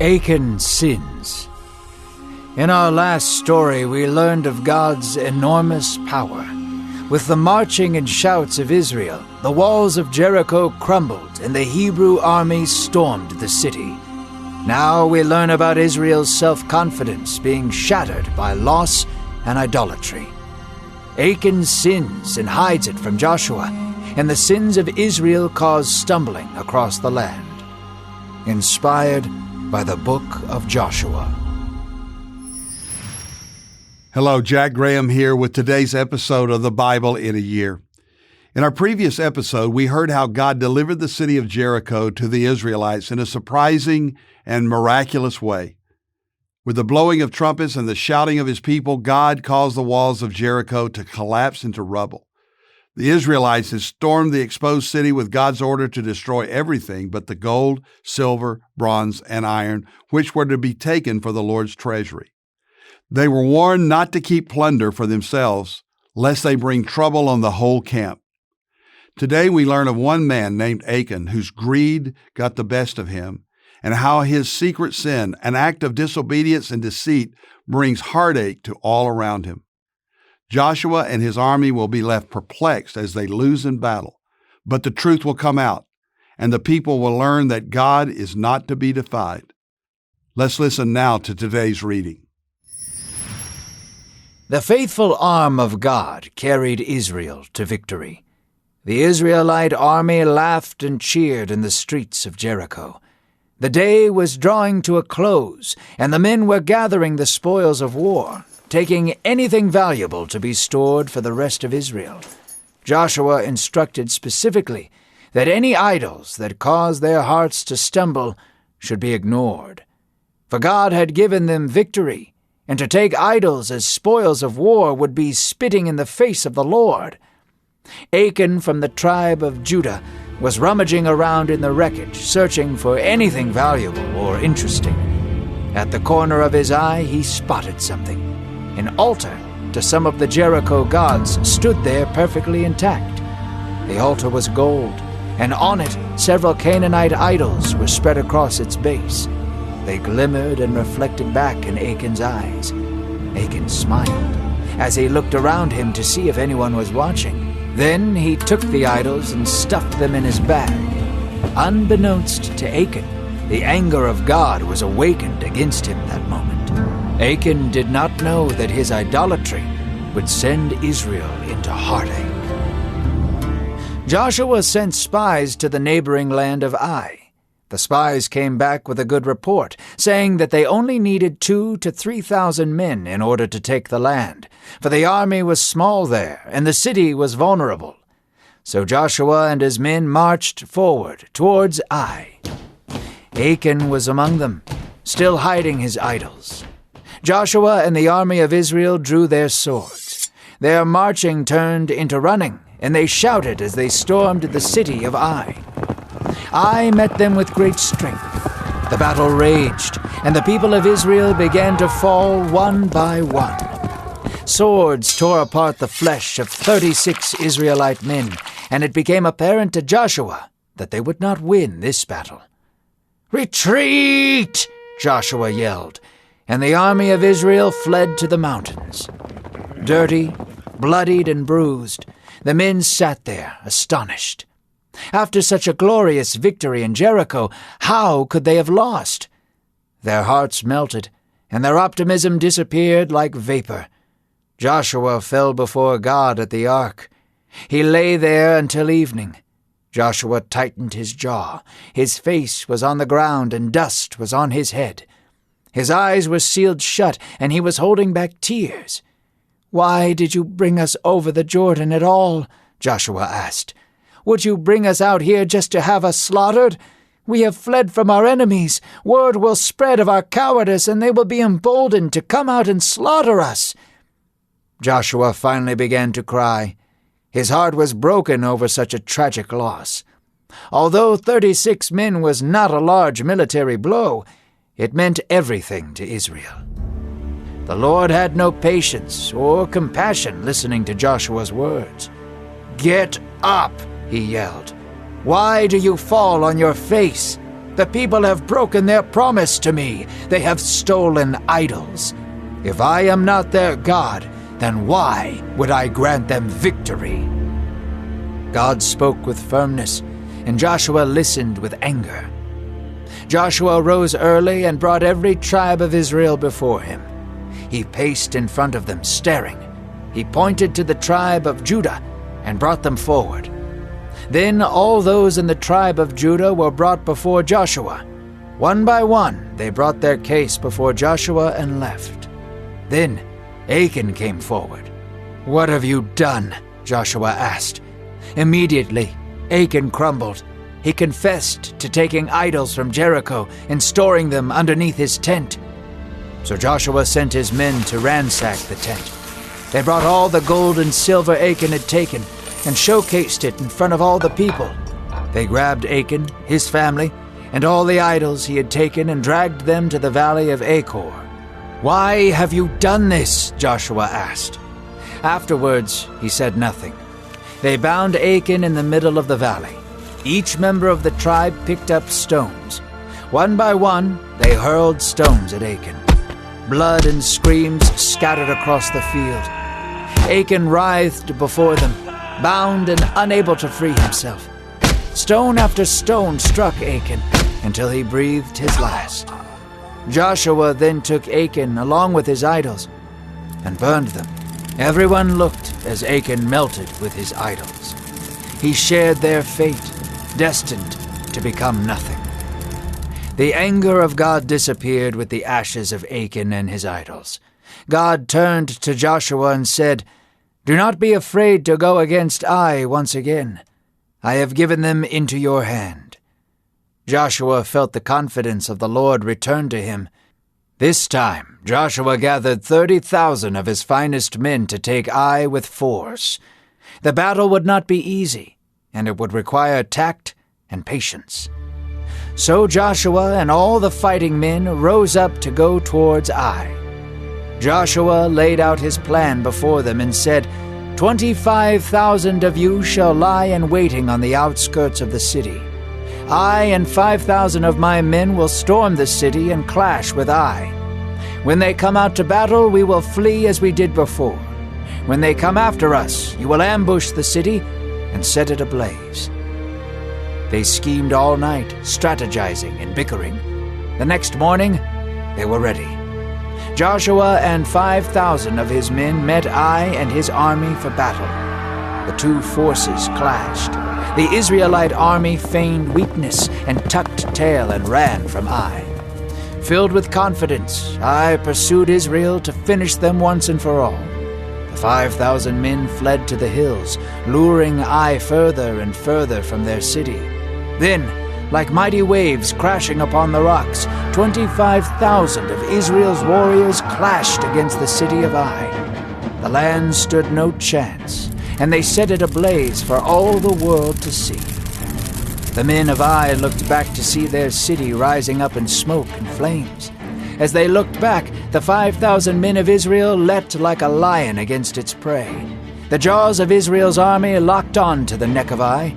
Achan sins. In our last story, we learned of God's enormous power. With the marching and shouts of Israel, the walls of Jericho crumbled and the Hebrew army stormed the city. Now we learn about Israel's self-confidence being shattered by loss and idolatry. Achan sins and hides it from Joshua, and the sins of Israel cause stumbling across the land. Inspired by the book of Joshua. Hello, Jack Graham here with today's episode of the Bible in a Year. In our previous episode, we heard how God delivered the city of Jericho to the Israelites in a surprising and miraculous way. With the blowing of trumpets and the shouting of his people, God caused the walls of Jericho to collapse into rubble. The Israelites had stormed the exposed city with God's order to destroy everything but the gold, silver, bronze, and iron, which were to be taken for the Lord's treasury. They were warned not to keep plunder for themselves, lest they bring trouble on the whole camp. Today we learn of one man named Achan, whose greed got the best of him, and how his secret sin, an act of disobedience and deceit, brings heartache to all around him. Joshua and his army will be left perplexed as they lose in battle, but the truth will come out, and the people will learn that God is not to be defied. Let's listen now to today's reading. The faithful arm of God carried Israel to victory. The Israelite army laughed and cheered in the streets of Jericho. The day was drawing to a close, and the men were gathering the spoils of war, taking anything valuable to be stored for the rest of Israel. Joshua instructed specifically that any idols that caused their hearts to stumble should be ignored. For God had given them victory, and to take idols as spoils of war would be spitting in the face of the Lord. Achan from the tribe of Judah was rummaging around in the wreckage, searching for anything valuable or interesting. At the corner of his eye, he spotted something. An altar to some of the Jericho gods stood there perfectly intact. The altar was gold, and on it several Canaanite idols were spread across its base. They glimmered and reflected back in Achan's eyes. Achan smiled as he looked around him to see if anyone was watching. Then he took the idols and stuffed them in his bag. Unbeknownst to Achan, the anger of God was awakened against him that moment. Achan did not know that his idolatry would send Israel into heartache. Joshua sent spies to the neighboring land of Ai. The spies came back with a good report, saying that they only needed 2,000 to 3,000 men in order to take the land, for the army was small there, and the city was vulnerable. So Joshua and his men marched forward towards Ai. Achan was among them, still hiding his idols. Joshua and the army of Israel drew their swords. Their marching turned into running, and they shouted as they stormed the city of Ai. Ai met them with great strength. The battle raged, and the people of Israel began to fall one by one. Swords tore apart the flesh of 36 Israelite men, and it became apparent to Joshua that they would not win this battle. "Retreat!" Joshua yelled, and the army of Israel fled to the mountains. Dirty, bloodied, and bruised, the men sat there, astonished. After such a glorious victory in Jericho, how could they have lost? Their hearts melted, and their optimism disappeared like vapor. Joshua fell before God at the ark. He lay there until evening. Joshua tightened his jaw. His face was on the ground, and dust was on his head. His eyes were sealed shut, and he was holding back tears. "Why did you bring us over the Jordan at all?" Joshua asked. "Would you bring us out here just to have us slaughtered? We have fled from our enemies. Word will spread of our cowardice, and they will be emboldened to come out and slaughter us." Joshua finally began to cry. His heart was broken over such a tragic loss. Although 36 men was not a large military blow, it meant everything to Israel. The Lord had no patience or compassion listening to Joshua's words. "Get up," he yelled. "Why do you fall on your face? The people have broken their promise to me. They have stolen idols. If I am not their God, then why would I grant them victory?" God spoke with firmness, and Joshua listened with anger. Joshua rose early and brought every tribe of Israel before him. He paced in front of them, staring. He pointed to the tribe of Judah and brought them forward. Then all those in the tribe of Judah were brought before Joshua. One by one they brought their case before Joshua and left. Then Achan came forward. "What have you done?" Joshua asked. Immediately Achan crumbled. He confessed to taking idols from Jericho and storing them underneath his tent. So Joshua sent his men to ransack the tent. They brought all the gold and silver Achan had taken and showcased it in front of all the people. They grabbed Achan, his family, and all the idols he had taken and dragged them to the valley of Achor. "Why have you done this?" Joshua asked. Afterwards, he said nothing. They bound Achan in the middle of the valley. Each member of the tribe picked up stones. One by one, they hurled stones at Achan. Blood and screams scattered across the field. Achan writhed before them, bound and unable to free himself. Stone after stone struck Achan until he breathed his last. Joshua then took Achan along with his idols and burned them. Everyone looked as Achan melted with his idols. He shared their fate, destined to become nothing. The anger of God disappeared with the ashes of Achan and his idols. God turned to Joshua and said, "Do not be afraid to go against Ai once again. I have given them into your hand." Joshua felt the confidence of the Lord return to him. This time, Joshua gathered 30,000 of his finest men to take Ai with force. The battle would not be easy, and it would require tact and patience. So Joshua and all the fighting men rose up to go towards Ai. Joshua laid out his plan before them and said, 25,000 of you shall lie in waiting on the outskirts of the city. I and 5,000 of my men will storm the city and clash with Ai. When they come out to battle, we will flee as we did before. When they come after us, you will ambush the city and set it ablaze." They schemed all night, strategizing and bickering. The next morning, they were ready. Joshua and 5,000 of his men met Ai and his army for battle. The two forces clashed. The Israelite army feigned weakness and tucked tail and ran from Ai. Filled with confidence, Ai pursued Israel to finish them once and for all. The 5,000 men fled to the hills, luring Ai further and further from their city. Then, like mighty waves crashing upon the rocks, 25,000 of Israel's warriors clashed against the city of Ai. The land stood no chance, and they set it ablaze for all the world to see. The men of Ai looked back to see their city rising up in smoke and flames. As they looked back, the 5,000 men of Israel leapt like a lion against its prey. The jaws of Israel's army locked on to the neck of Ai.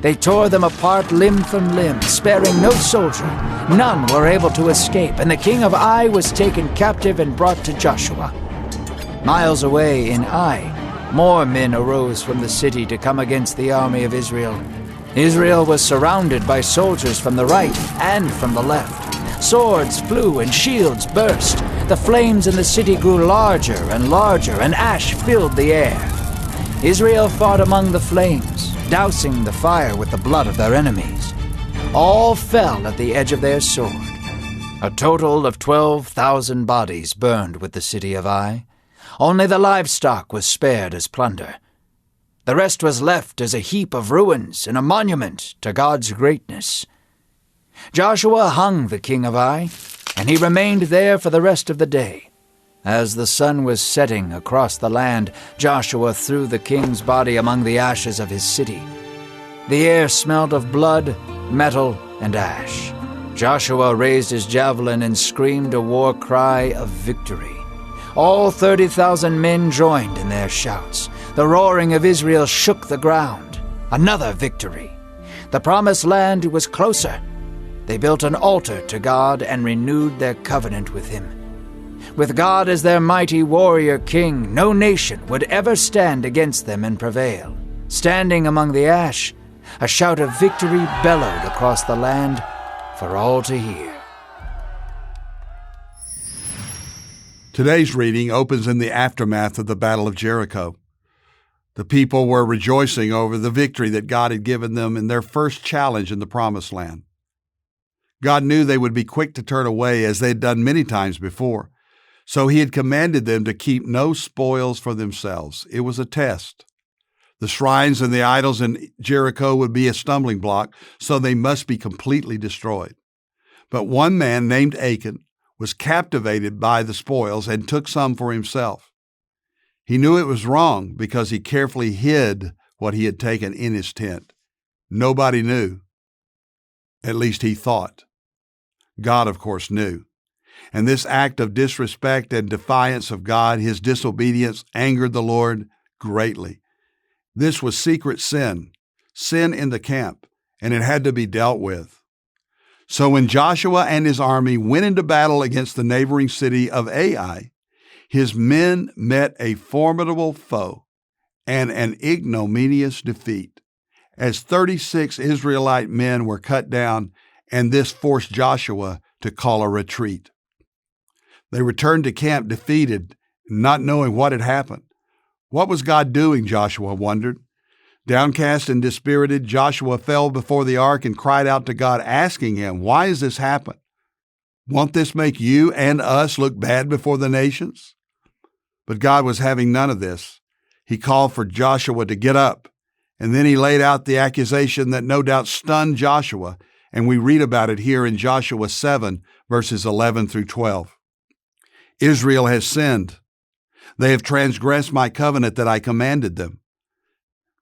They tore them apart limb from limb, sparing no soldier. None were able to escape, and the king of Ai was taken captive and brought to Joshua. Miles away in Ai, more men arose from the city to come against the army of Israel. Israel was surrounded by soldiers from the right and from the left. Swords flew and shields burst. The flames in the city grew larger, and ash filled the air. Israel fought among the flames, dousing the fire with the blood of their enemies. All fell at the edge of their sword. A total of 12,000 bodies burned with the city of Ai. Only the livestock was spared as plunder. The rest was left as a heap of ruins and a monument to God's greatness. Joshua hung the king of Ai, and he remained there for the rest of the day. As the sun was setting across the land, Joshua threw the king's body among the ashes of his city. The air smelled of blood, metal, and ash. Joshua raised his javelin and screamed a war cry of victory. All 30,000 men joined in their shouts. The roaring of Israel shook the ground. Another victory. The promised land was closer. They built an altar to God and renewed their covenant with him. With God as their mighty warrior king, no nation would ever stand against them and prevail. Standing among the ash, a shout of victory bellowed across the land for all to hear. Today's reading opens in the aftermath of the Battle of Jericho. The people were rejoicing over the victory that God had given them in their first challenge in the Promised Land. God knew they would be quick to turn away, as they had done many times before, so he had commanded them to keep no spoils for themselves. It was a test. The shrines and the idols in Jericho would be a stumbling block, so they must be completely destroyed. But one man named Achan was captivated by the spoils and took some for himself. He knew it was wrong because he carefully hid what he had taken in his tent. Nobody knew. At least he thought. God, of course, knew. And this act of disrespect and defiance of God, his disobedience, angered the Lord greatly. This was secret sin in the camp, and it had to be dealt with. So when Joshua and his army went into battle against the neighboring city of Ai, his men met a formidable foe and an ignominious defeat, as 36 Israelite men were cut down, and this forced Joshua to call a retreat. They returned to camp defeated, not knowing what had happened. What was God doing, Joshua wondered. Downcast and dispirited, Joshua fell before the ark and cried out to God, asking him, "Why has this happened? Won't this make you and us look bad before the nations?" But God was having none of this. He called for Joshua to get up, and then he laid out the accusation that no doubt stunned Joshua, and we read about it here in Joshua 7, verses 11 through 12. Israel has sinned. They have transgressed my covenant that I commanded them.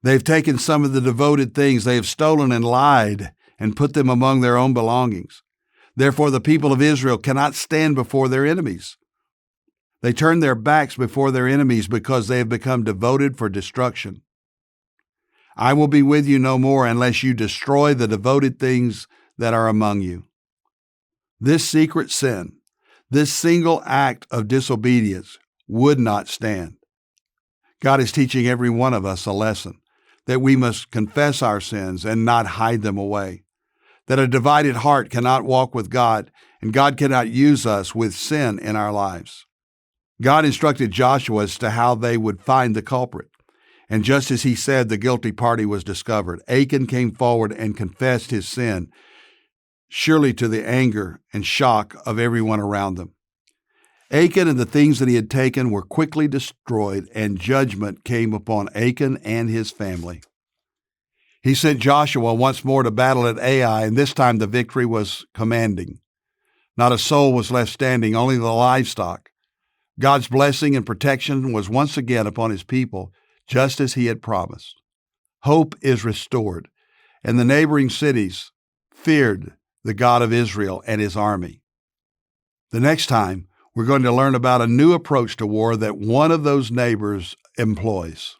They have taken some of the devoted things. They have stolen and lied and put them among their own belongings. Therefore, the people of Israel cannot stand before their enemies. They turn their backs before their enemies because they have become devoted for destruction. I will be with you no more unless you destroy the devoted things that are among you. This secret sin, this single act of disobedience would not stand. God is teaching every one of us a lesson, that we must confess our sins and not hide them away, that a divided heart cannot walk with God, and God cannot use us with sin in our lives. God instructed Joshua as to how they would find the culprit, and just as he said, the guilty party was discovered. Achan came forward and confessed his sin, surely to the anger and shock of everyone around them. Achan and the things that he had taken were quickly destroyed, and judgment came upon Achan and his family. He sent Joshua once more to battle at Ai, and this time the victory was commanding. Not a soul was left standing, only the livestock. God's blessing and protection was once again upon his people, just as he had promised. Hope is restored, and the neighboring cities feared the God of Israel and his army. The next time, we're going to learn about a new approach to war that one of those neighbors employs.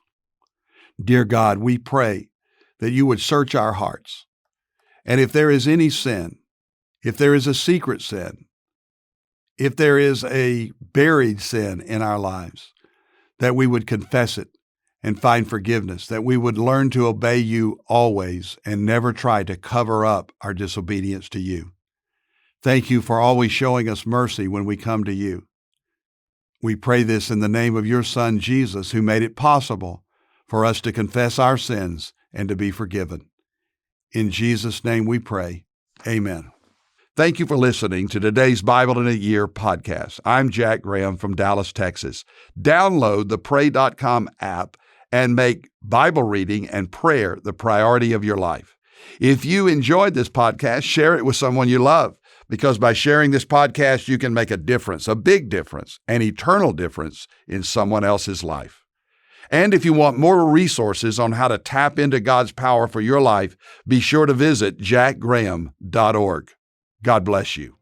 Dear God, we pray that you would search our hearts. And if there is any sin, if there is a secret sin, if there is a buried sin in our lives, that we would confess it and find forgiveness, that we would learn to obey you always and never try to cover up our disobedience to you. Thank you for always showing us mercy when we come to you. We pray this in the name of your Son, Jesus, who made it possible for us to confess our sins and to be forgiven. In Jesus' name we pray. Amen. Thank you for listening to today's Bible in a Year podcast. I'm Jack Graham from Dallas, Texas. Download the pray.com app and make Bible reading and prayer the priority of your life. If you enjoyed this podcast, share it with someone you love, because by sharing this podcast, you can make a difference, a big difference, an eternal difference in someone else's life. And if you want more resources on how to tap into God's power for your life, be sure to visit jackgraham.org. God bless you.